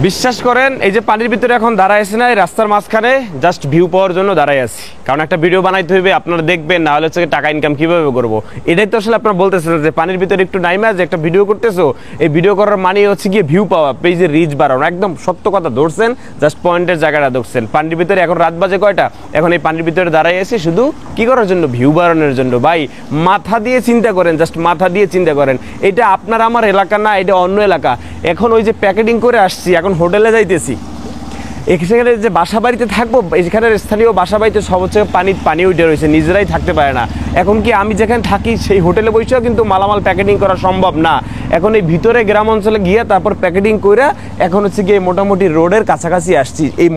বিশ্বাস করেন এই যে পানির ভিতরে এখন দাঁড়ায় আছি না, এই রাস্তার মাঝখানে জাস্ট ভিউ পাওয়ার জন্য দাঁড়াই আছি। কারণ একটা ভিডিও বানাইতে হইবে, আপনারা দেখবেন, না হলে হচ্ছে টাকা ইনকাম কিভাবে করব। এটাই তো আসলে আপনারা বলতেছেন যে পানির ভিতরে একটু নাইমা যে একটা ভিডিও করতেছো, এই ভিডিও করার মানে হচ্ছে গিয়ে ভিউ পাওয়া, পেজের রিচ বাড়ানো। একদম সত্য কথা ধরছেন, জাস্ট পয়েন্টের জায়গাটা ধরছেন। পানির ভিতরে এখন রাত বাজে কয়টা, এখন এই পানির ভিতরে দাঁড়াই আছি শুধু কি করার জন্য? ভিউ বাড়ানোর জন্য। ভাই মাথা দিয়ে চিন্তা করেন, জাস্ট মাথা দিয়ে চিন্তা করেন। এটা আপনার আমার এলাকা না, এটা অন্য এলাকা। এখন ওই যে প্যাকেটিং করে আসছি, এখন হোটেলে যাইতেছি, এখানে যে বাসা বাড়িতে থাকবো, এখানের স্থানীয় বাসা বাড়িতে সব হচ্ছে পানি উঠে রয়েছে, নিজেরাই থাকতে পারে না। এখন কি আমি যেখানে থাকি সেই হোটেলে বসেও কিন্তু মালামাল প্যাকেটিং করা সম্ভব না। এখন এই ভিতরে গ্রাম অঞ্চলে গিয়ে তারপর প্যাকেটিং করে এখন হচ্ছে গিয়ে মোটামুটি রোডের কাছাকাছি আসছি। এই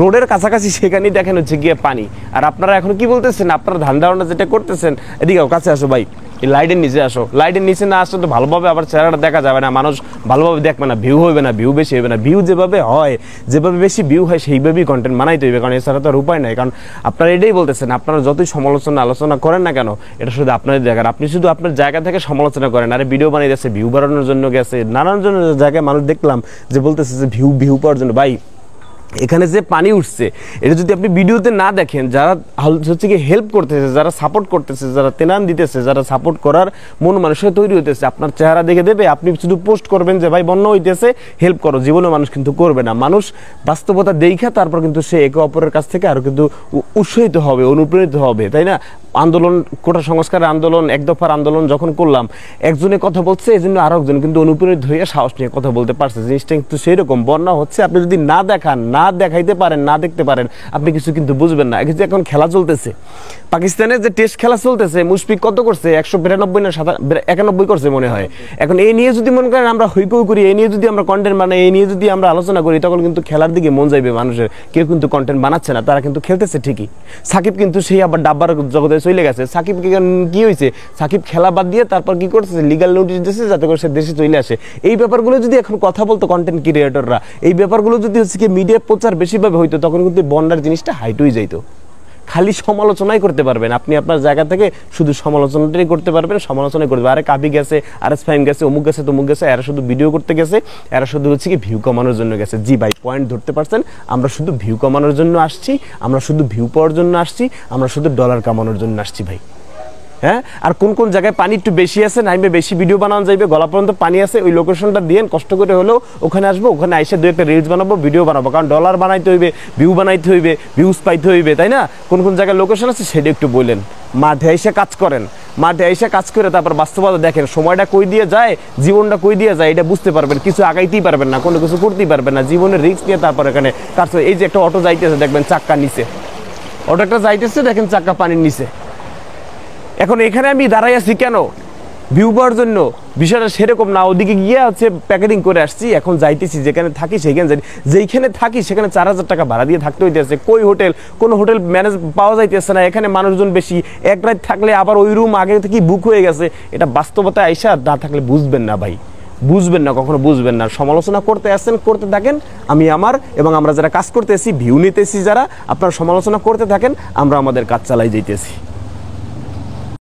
রোডের কাছাকাছি সেখানেই দেখেন হচ্ছে গিয়ে পানি। আর আপনারা এখন কি বলতেছেন, আপনারা ধান ধারণা যেটা করতেছেন, এদিকে কাছে আসো ভাই, এই লাইটের নিচে আসো। লাইটের নিচে না আসলে তো ভালোভাবে আবার চেহারাটা দেখা যাবে না, মানুষ ভালোভাবে দেখবে না, ভিউ হবে না, ভিউ বেশি হবে না। ভিউ যেভাবে হয়, যেভাবে বেশি ভিউ হয় সেইভাবেই কন্টেন্ট বানাইতে হইবে, কারণ এছাড়া তো আর উপায় নাই। কারণ আপনারা এটাই বলতেছেন, আপনারা যতই আলোচনা করেন না কেন, এটা শুধু আপনাদের জায়গার, আপনি শুধু আপনার জায়গা থেকে সমালোচনা করেন। আরে ভিডিও বানিয়ে গেছে, ভিউ বাড়ানোর জন্য গেছে, নানান জন্য জায়গায় মানুষ দেখলাম যে বলতেছে যে ভিউ পাওয়ার জন্য। ভাই এখানে যে পানি উঠছে, এটা যদি আপনি ভিডিওতে না দেখেন, যারা হচ্ছে কি হেল্প করতেছে, যারা সাপোর্ট করতেছে, যারা তেনান দিতেছে, যারা সাপোর্ট করার মন মানুষের তৈরি হইতেছে, আপনার চেহারা দেখে দেবে। আপনি শুধু পোস্ট করবেন যে ভাই বন্যা হইতেছে, হেল্প করো, জীবনে মানুষ কিন্তু করবে না। মানুষ বাস্তবতা দেখা তারপর কিন্তু সে একে অপরের কাছ থেকে আরও কিন্তু উৎসাহিত হবে, অনুপ্রাণিত হবে, তাই না? আন্দোলন, কোটা সংস্কারের আন্দোলন, এক দফার আন্দোলন যখন করলাম, একজনে কথা বলছে, এই জন্য আরো একজন কিন্তু অনুপ্রাণিত হয়ে সাহস নিয়ে কথা বলতে পারছে। জিনিসটা কিন্তু সেই রকম। বন্যা হচ্ছে, আপনি যদি না দেখান, না দেখাইতে পারেন, না দেখতে পারেন, আপনি কিছু কিন্তু বুঝবেন না। এখন খেলা চলতেছে, পাকিস্তানের যে টেস্ট খেলা চলতেছে, মুশফিক কত করছে? 192 না 91 করছে মনে হয়। এখন এই নিয়ে যদি মনে করেন আমরা হইকই করি, এই নিয়ে যদি আমরা কন্টেন্ট বানাই, এই নিয়ে যদি আমরা আলোচনা করি, তখন কিন্তু খেলার দিকে মন যাইবে মানুষের। কেউ কিন্তু কন্টেন্ট বানাচ্ছে না, তারা কিন্তু খেলতেছে ঠিকই। সাকিব কিন্তু সেই আবার ডাব্বার জগতে চলে গেছে। সাকিব কি হয়েছে? সাকিব খেলা বাদ দিয়ে তারপর কি করতেছে? লিগাল নোটিশ দিয়েছে যাতে করে সে দেশে চলে আসে। এই ব্যাপারগুলো যদি এখন কথা বলতো কন্টেন্ট ক্রিয়েটররা, এই ব্যাপারগুলো যদি হচ্ছে কি মিডিয়া প্রচার বেশিভাবে হইতো, তখন কিন্তু বন্যার জিনিসটা হাইট হয়ে যাইতো। খালি সমালোচনাই করতে পারবেন আপনি, আপনার জায়গা থেকে শুধু সমালোচনাটাই করতে পারবেন, সমালোচনাই করতে পারবেন। আরে কাবি গেছে, আরএস ফাহিম গেছে, অমুক গেছে, তমুক গেছে, এরা শুধু ভিডিও করতে গেছে, এরা শুধু হচ্ছে কি ভিউ কমানোর জন্য গেছে। জি ভাই, পয়েন্ট ধরতে পারছেন। আমরা শুধু ভিউ কমানোর জন্য আসছি, আমরা শুধু ভিউ পাওয়ার জন্য আসছি, আমরা শুধু ডলার কামানোর জন্য আসছি ভাই। হ্যাঁ, আর কোন কোন জায়গায় পানি একটু বেশি আছে, নাইমে বেশি ভিডিও বানানো যাইবে, গলা পর্যন্ত পানি আছে, ওই লোকেশনটা দিয়ে কষ্ট করে হলেও ওখানে আসবো, ওখানে আইসা দু একটা রিলস বানাবো, ভিডিও বানাবো। কারণ ডলার বানাইতে হইবে, ভিউ বানাইতে হইবে, ভিউজ পাইতে হইবে, তাই না? কোন কোন জায়গায় লোকেশন আছে সেটা একটু বললেন। মাঠে এসে কাজ করেন, মাঠে এসে কাজ করে তারপর বাস্তবতা দেখেন, সময়টা কই দিয়ে যায়, জীবনটা কই দিয়ে যায়, এটা বুঝতে পারবেন। কিছু আগাইতেই পারবেন না, কোনো কিছু করতেই পারবেন না, জীবনের রিস্ক নিয়ে তারপর এখানে কাজ। এই যে একটা অটো যাইতেছে, দেখবেন চাক্কা নিচে, অটো একটা যাইতেছে, দেখেন চাক্কা পানির নিচে। এখন এখানে আমি দাঁড়াই আছি কেন? ভিউ পাওয়ার জন্য। বিষয়টা সেরকম না, ওদিকে গিয়ে হচ্ছে প্যাকেটিং করে আসছি, এখন যাইতেছি যেখানে থাকি সেখানে যাই, যেইখানে থাকি সেখানে 4000 টাকা ভাড়া দিয়ে থাকতে হইতেছে। কই হোটেল, কোনো হোটেল ম্যানেজ পাওয়া যাইতেছে না, এখানে মানুষজন বেশি, এক রাত থাকলে আবার ওই রুম আগে থেকেই বুক হয়ে গেছে। এটা বাস্তবতায় আইসা না থাকলে বুঝবেন না ভাই, বুঝবেন না, কখনো বুঝবেন না। সমালোচনা করতে আসেন, করতে থাকেন। আমি আমার এবং আমরা যারা কাজ করতেছি, ভিউ নিতেছি যারা, আপনারা সমালোচনা করতে থাকেন, আমরা আমাদের কাজ চালাই যাইতেছি।